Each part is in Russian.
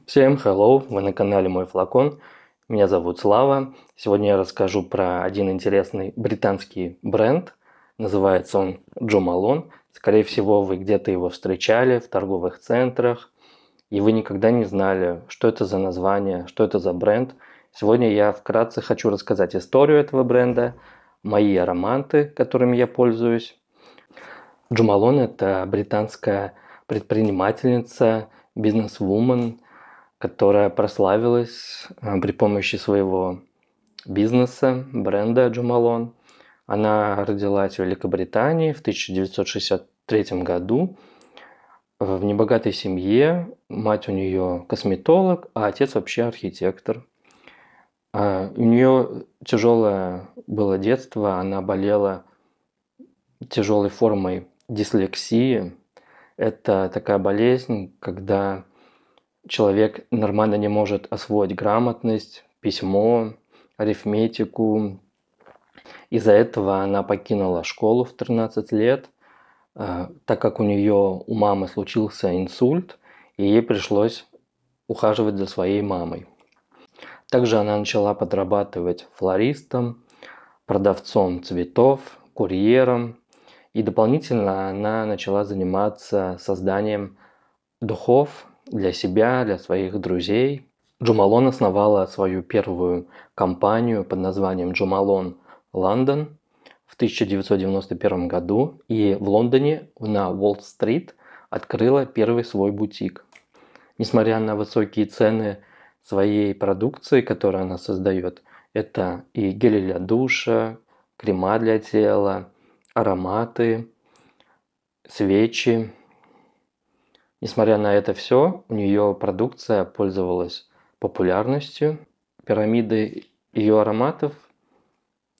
Всем hello, вы на канале Мой Флакон. Меня зовут Слава. Сегодня я расскажу про один интересный британский бренд. Называется он Jo Malone. Скорее всего, вы где-то его встречали в торговых центрах, и вы никогда не знали, что это за название, что это за бренд. Сегодня я вкратце хочу рассказать историю этого бренда, мои ароматы, которыми я пользуюсь. Jo Malone – это британская предпринимательница, бизнес-вумен, которая прославилась при помощи своего бизнеса, бренда Jo Malone. Она родилась в Великобритании в 1963 году в небогатой семье. Мать у нее косметолог, а отец вообще архитектор. У нее тяжелое было детство, она болела тяжелой формой дислексии. Это такая болезнь, когда человек нормально не может освоить грамотность, письмо, арифметику. Из-за этого она покинула школу в 13 лет, так как у мамы случился инсульт, и ей пришлось ухаживать за своей мамой. Также она начала подрабатывать флористом, продавцом цветов, курьером, и дополнительно она начала заниматься созданием духов для себя, для своих друзей. Jo Malone основала свою первую компанию под названием Jo Malone London в 1991 году и в Лондоне на Уолл-стрит открыла первый свой бутик. Несмотря на высокие цены своей продукции, которую она создает, это и гели для душа, крема для тела, ароматы, свечи. Несмотря на это все, у нее продукция пользовалась популярностью. Пирамиды ее ароматов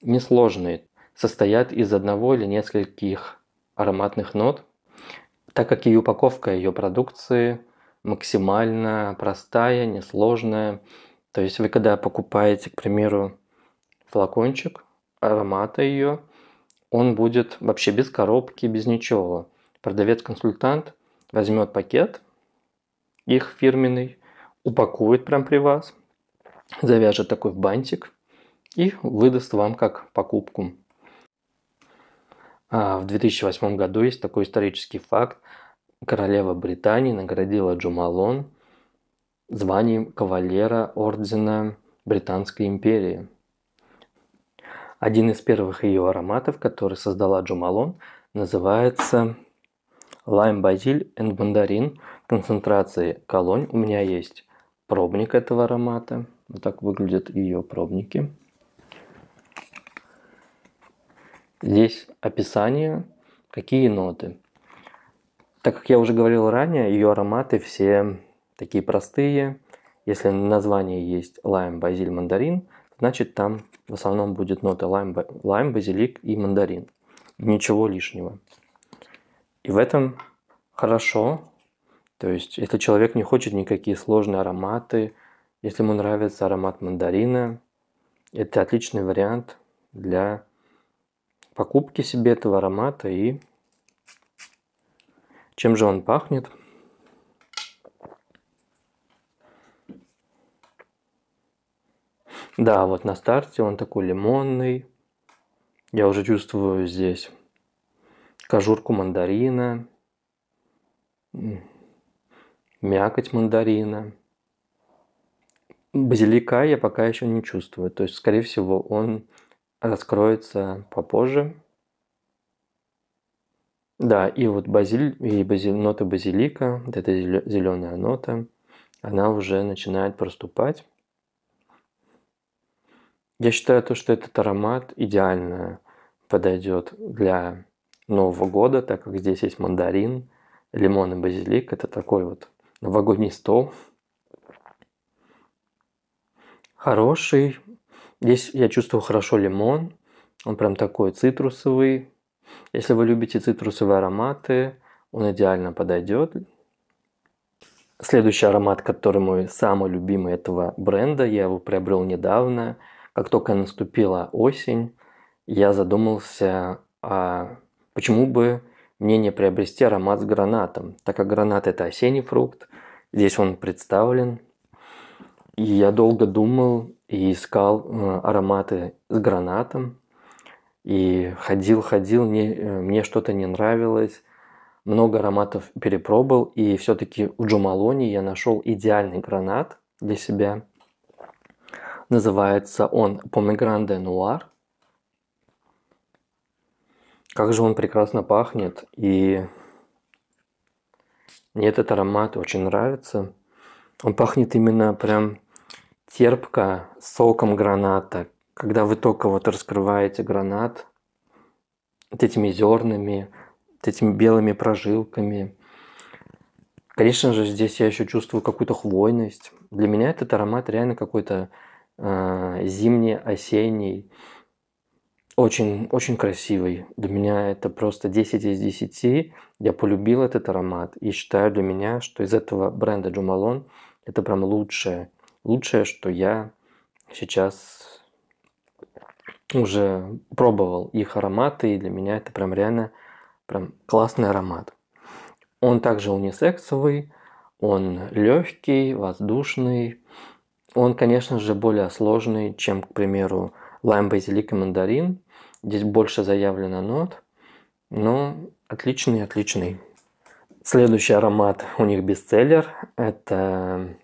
несложные, состоят из одного или нескольких ароматных нот, так как и упаковка ее продукции максимально простая, несложная. То есть вы когда покупаете, к примеру, флакончик аромата ее, он будет вообще без коробки, без ничего. Продавец-консультант возьмет пакет, их фирменный, упакует прям при вас, завяжет такой в бантик и выдаст вам как покупку. В 2008 году есть такой исторический факт. Королева Британии наградила Jo Malone званием кавалера ордена Британской империи. Один из первых ее ароматов, который создала Jo Malone, называется Lime Basil and Mandarin концентрации колонь. У меня есть пробник этого аромата. Вот так выглядят ее пробники. Здесь описание, какие ноты. Так как я уже говорил ранее, ее ароматы все такие простые. Если на названии есть лайм, базиль, мандарин, значит там в основном будет нота лайм, базилик и мандарин. Ничего лишнего. И в этом хорошо. То есть, если человек не хочет никакие сложные ароматы, если ему нравится аромат мандарина, это отличный вариант для покупки себе этого аромата. И чем же он пахнет? Да, вот на старте он такой лимонный. Я уже чувствую здесь кожурку мандарина, мякоть мандарина. Базилика я пока еще не чувствую. То есть, скорее всего, он раскроется попозже. Да, и вот нота базилика, вот эта зеленая нота, она уже начинает проступать. Я считаю, что этот аромат идеально подойдет для Нового года, так как здесь есть мандарин, лимон и базилик. Это такой вот новогодний стол. Хороший. Здесь я чувствую хорошо лимон. Он прям такой цитрусовый. Если вы любите цитрусовые ароматы, он идеально подойдет. Следующий аромат, который мой самый любимый этого бренда, я его приобрел недавно. Как только наступила осень, я задумался, почему бы мне не приобрести аромат с гранатом, так как гранат – это осенний фрукт, Здесь он представлен. И я долго думал и искал ароматы с гранатом. И ходил, мне что-то не нравилось. Много ароматов перепробовал. И все-таки в Джо Малоне я нашел идеальный гранат для себя. Называется он Pomegranate de Noir. Как же он прекрасно пахнет. И мне этот аромат очень нравится. Он пахнет именно прям терпко, соком граната. Когда вы только вот раскрываете гранат, вот этими зернами, вот этими белыми прожилками. Конечно же, здесь я еще чувствую какую-то хвойность. Для меня этот аромат реально какой-то зимний, осенний. Очень, очень красивый. Для меня это просто 10 из 10. Я полюбил этот аромат и считаю для меня, что из этого бренда Jo Malone это прям лучшее. Лучшее, что я сейчас уже пробовал их ароматы, и для меня это прям реально прям классный аромат. Он также унисексовый, он легкий, воздушный. Он, конечно же, более сложный, чем, к примеру, лайм, базилик и мандарин. Здесь больше заявлено нот, но отличный, отличный. Следующий аромат у них бестселлер. Это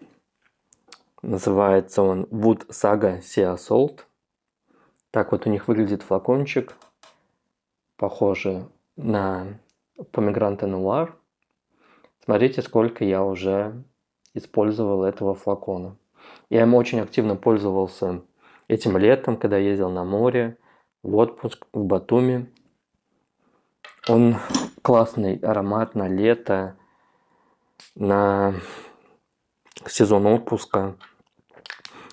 называется он Wood Saga Sea Salt. Так вот у них выглядит флакончик. Похоже на Pomegranate Noir. Смотрите, сколько я уже использовал этого флакона. Я им очень активно пользовался этим летом, когда ездил на море, в отпуск в Батуми. Он классный аромат на лето, на сезон отпуска.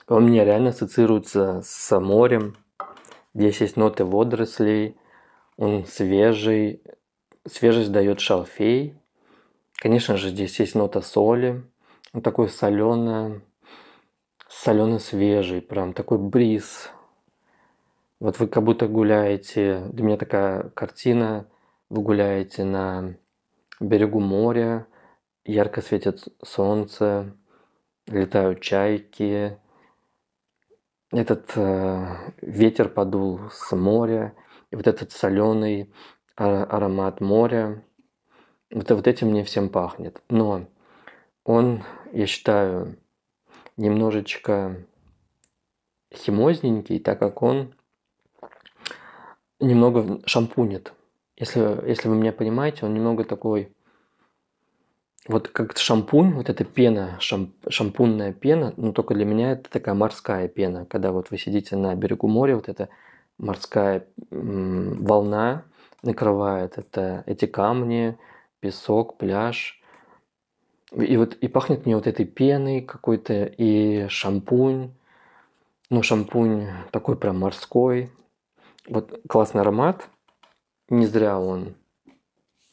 Он мне реально ассоциируется с морем. Здесь есть ноты водорослей. Он свежий. Свежесть дает шалфей. Конечно же, здесь есть нота соли. Он такой соленый-свежий, прям такой бриз. Вот вы как будто гуляете, для меня такая картина, вы гуляете на берегу моря, ярко светит солнце, летают чайки, этот ветер подул с моря, и вот этот соленый аромат моря, вот этим мне всем пахнет. Но он, я считаю, немножечко химозненький, так как он немного шампунит. Если вы меня понимаете, он немного такой, вот как шампунь, вот эта пена, шампунная пена, но только для меня это такая морская пена. Когда вот вы сидите на берегу моря, вот эта морская волна накрывает эти камни, песок, пляж. И пахнет мне вот этой пеной какой-то, и шампунь. Ну, шампунь такой прям морской. Вот классный аромат. Не зря он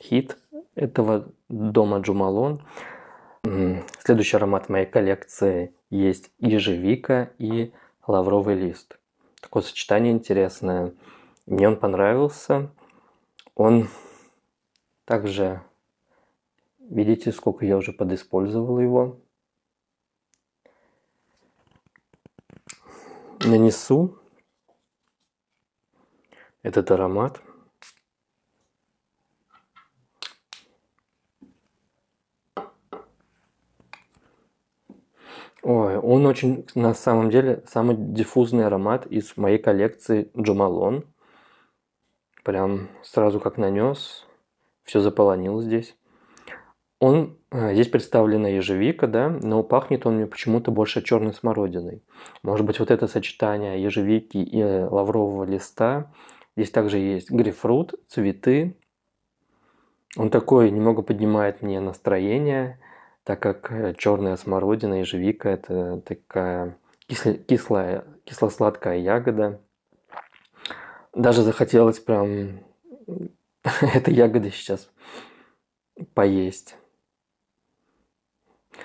хит этого дома Jo Malone. Следующий аромат в моей коллекции есть ежевика и лавровый лист. Такое сочетание интересное. Мне он понравился. Он также... Видите, сколько я уже подиспользовал его. Нанесу этот аромат. Ой, он очень, на самом деле, самый диффузный аромат из моей коллекции Jo Malone. Прям сразу как нанес, все заполонил здесь. Здесь представлена ежевика, да, но пахнет он мне почему-то больше черной смородиной. Может быть, вот это сочетание ежевики и лаврового листа. Здесь также есть грейпфрут, цветы. Он такой немного поднимает мне настроение, так как черная смородина, ежевика – это такая кисло-сладкая ягода. Даже захотелось прям этой ягоды сейчас поесть.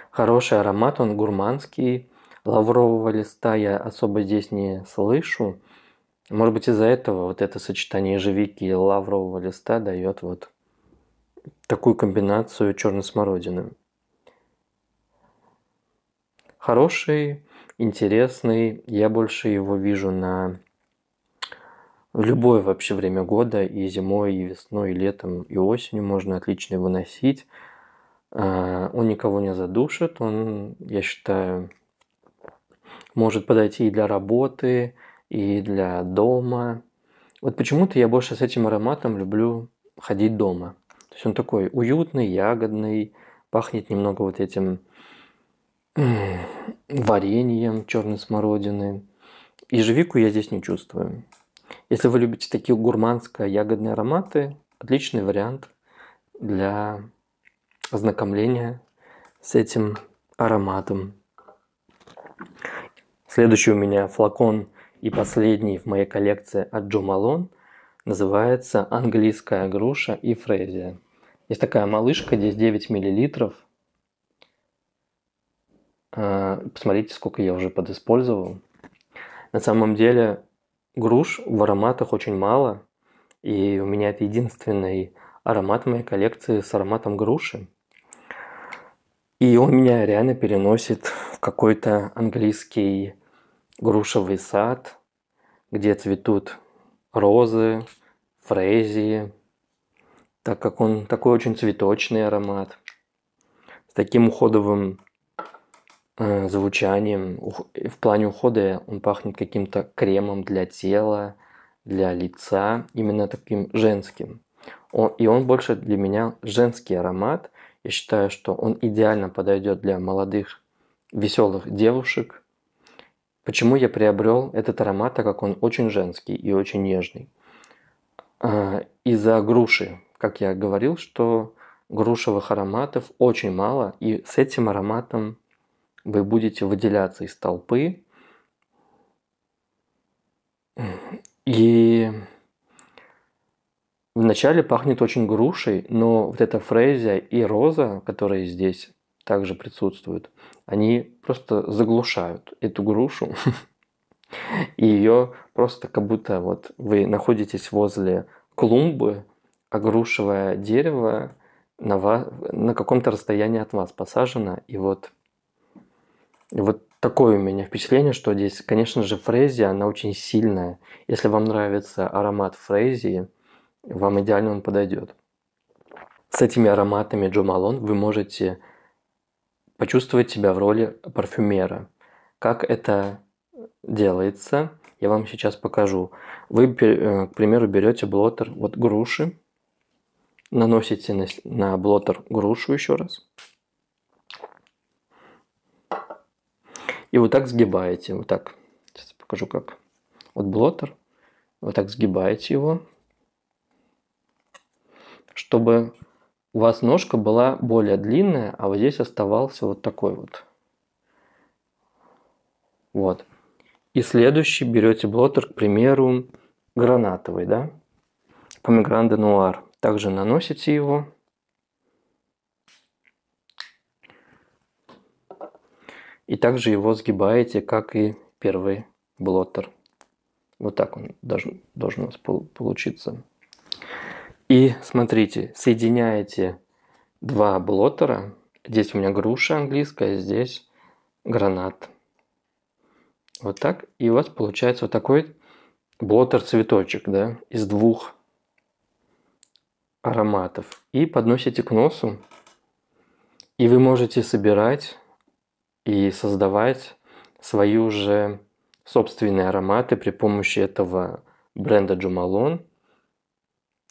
Хороший аромат, он гурманский. Лаврового листа я особо здесь не слышу. Может быть, из-за этого вот это сочетание ежевики и лаврового листа дает вот такую комбинацию черной смородины. хороший, интересный. Я больше его вижу в любое вообще время года, и зимой, и весной, и летом, и осенью можно отлично его носить. Он никого не задушит, он, я считаю, может подойти и для работы, и для дома. Вот почему-то я больше с этим ароматом люблю ходить дома. То есть он такой уютный, ягодный, пахнет немного вот этим вареньем черной смородины. Ежевику я здесь не чувствую. Если вы любите такие гурманско-ягодные ароматы, отличный вариант для ознакомления с этим ароматом. Следующий у меня флакон и последний в моей коллекции от Jo Malone называется «Английская груша и фрезия». Есть такая малышка, здесь 9 мл. Посмотрите, сколько я уже подиспользовал. На самом деле груш в ароматах очень мало, и у меня это единственный аромат в моей коллекции с ароматом груши. И он меня реально переносит в какой-то английский грушевый сад, где цветут розы, фрезии, так как он такой очень цветочный аромат, с таким уходовым звучанием. В плане ухода он пахнет каким-то кремом для тела, для лица, именно таким женским. И он больше для меня женский аромат. Я считаю, что он идеально подойдет для молодых, веселых девушек. Почему я приобрел этот аромат, так как он очень женский и очень нежный? Из-за груши. Как я говорил, что грушевых ароматов очень мало, и с этим ароматом вы будете выделяться из толпы. И вначале пахнет очень грушей, но вот эта фрезия и роза, которые здесь также присутствуют, они просто заглушают эту грушу. И ее просто как будто вот вы находитесь возле клумбы, а грушевое дерево на каком-то расстоянии от вас посажено. И вот такое у меня впечатление, что здесь, конечно же, фрезия, она очень сильная. Если вам нравится аромат фрезии, вам идеально он подойдет. С этими ароматами Jo Malone вы можете почувствовать себя в роли парфюмера. Как это делается, я вам сейчас покажу. Вы, к примеру, берете блотер вот груши, наносите на блотер грушу еще раз. И вот так сгибаете. Вот так. Сейчас покажу как. Вот блотер. Вот так сгибаете его. Чтобы у вас ножка была более длинная, а вот здесь оставался вот такой вот. Вот. И следующий берете блотер, к примеру, гранатовый, да? Помегран де Нуар. Также наносите его. И также его сгибаете, как и первый блотер. Вот так он должен у нас получиться. И смотрите, соединяете два блотера. Здесь у меня груша английская, здесь гранат. Вот так. И у вас получается вот такой блотер-цветочек, да, из двух ароматов. И подносите к носу. И вы можете собирать и создавать свои уже собственные ароматы при помощи этого бренда Jo Malone.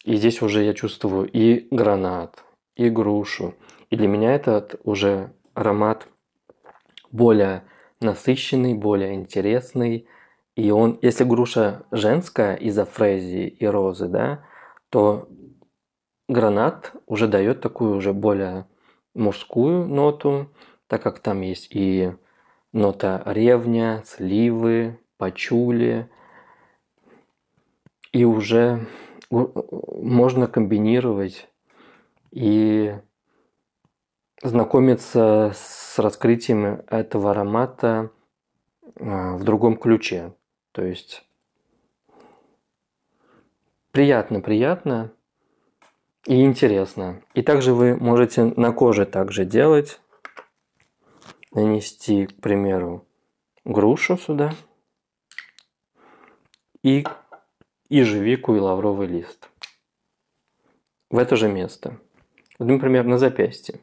И здесь уже я чувствую и гранат, и грушу. И для меня этот уже аромат более насыщенный, более интересный. И он, если груша женская из-за фрезии и розы, да, то гранат уже дает такую уже более мужскую ноту, так как там есть и нота ревня, сливы, пачули. И уже можно комбинировать и знакомиться с раскрытием этого аромата в другом ключе. То есть приятно и интересно. И также вы можете на коже также делать. нанести, к примеру, грушу сюда и ежевику и лавровый лист в это же место. Вот, например, на запястье.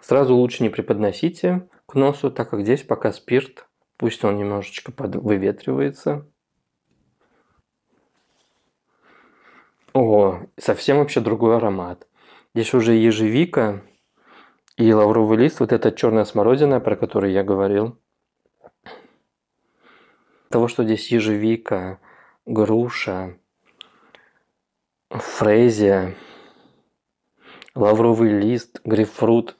Сразу лучше не преподносите к носу, так как здесь пока спирт, пусть он немножечко выветривается. Ого, совсем вообще другой аромат. Здесь уже ежевика и лавровый лист, вот эта черная смородина, про которую я говорил. Того, что здесь ежевика, груша, фрезия, лавровый лист, грейпфрут.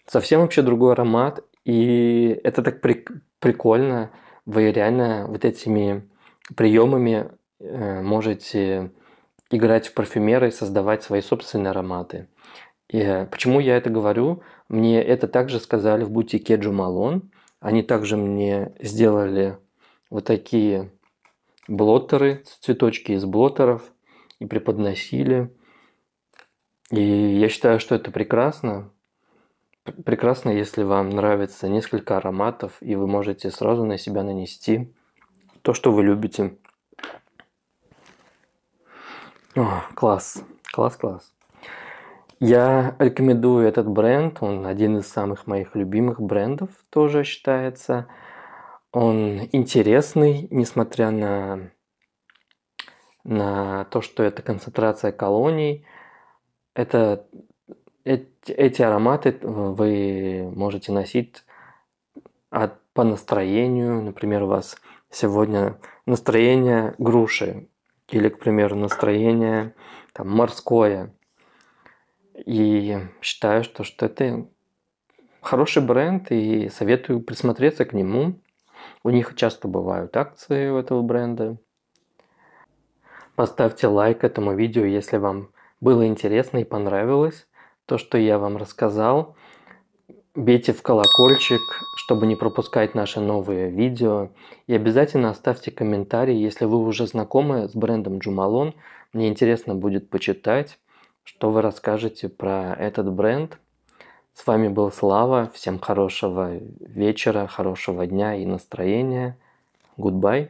Совсем вообще другой аромат. И это так прикольно. Вы реально вот этими приемами можете играть в парфюмеры и создавать свои собственные ароматы. И почему я это говорю? Мне это также сказали в бутике Jo Malone. Они также мне сделали вот такие блоттеры, цветочки из блоттеров и преподносили. И я считаю, что это прекрасно. Прекрасно, если вам нравится несколько ароматов, и вы можете сразу на себя нанести то, что вы любите. О, класс, класс, класс. Я рекомендую этот бренд, он один из самых моих любимых брендов тоже считается. Он интересный, несмотря на то, что это концентрация колоний. Эти ароматы вы можете носить по настроению. Например, у вас сегодня настроение груши или, к примеру, настроение там, морское. И считаю, что это хороший бренд, и советую присмотреться к нему. У них часто бывают акции у этого бренда. Поставьте лайк этому видео, если вам было интересно и понравилось то, что я вам рассказал. Бейте в колокольчик, чтобы не пропускать наши новые видео. И обязательно оставьте комментарий, если вы уже знакомы с брендом Jo Malone. Мне интересно будет почитать, что вы расскажете про этот бренд. С вами был Слава. Всем хорошего вечера, хорошего дня и настроения. Goodbye.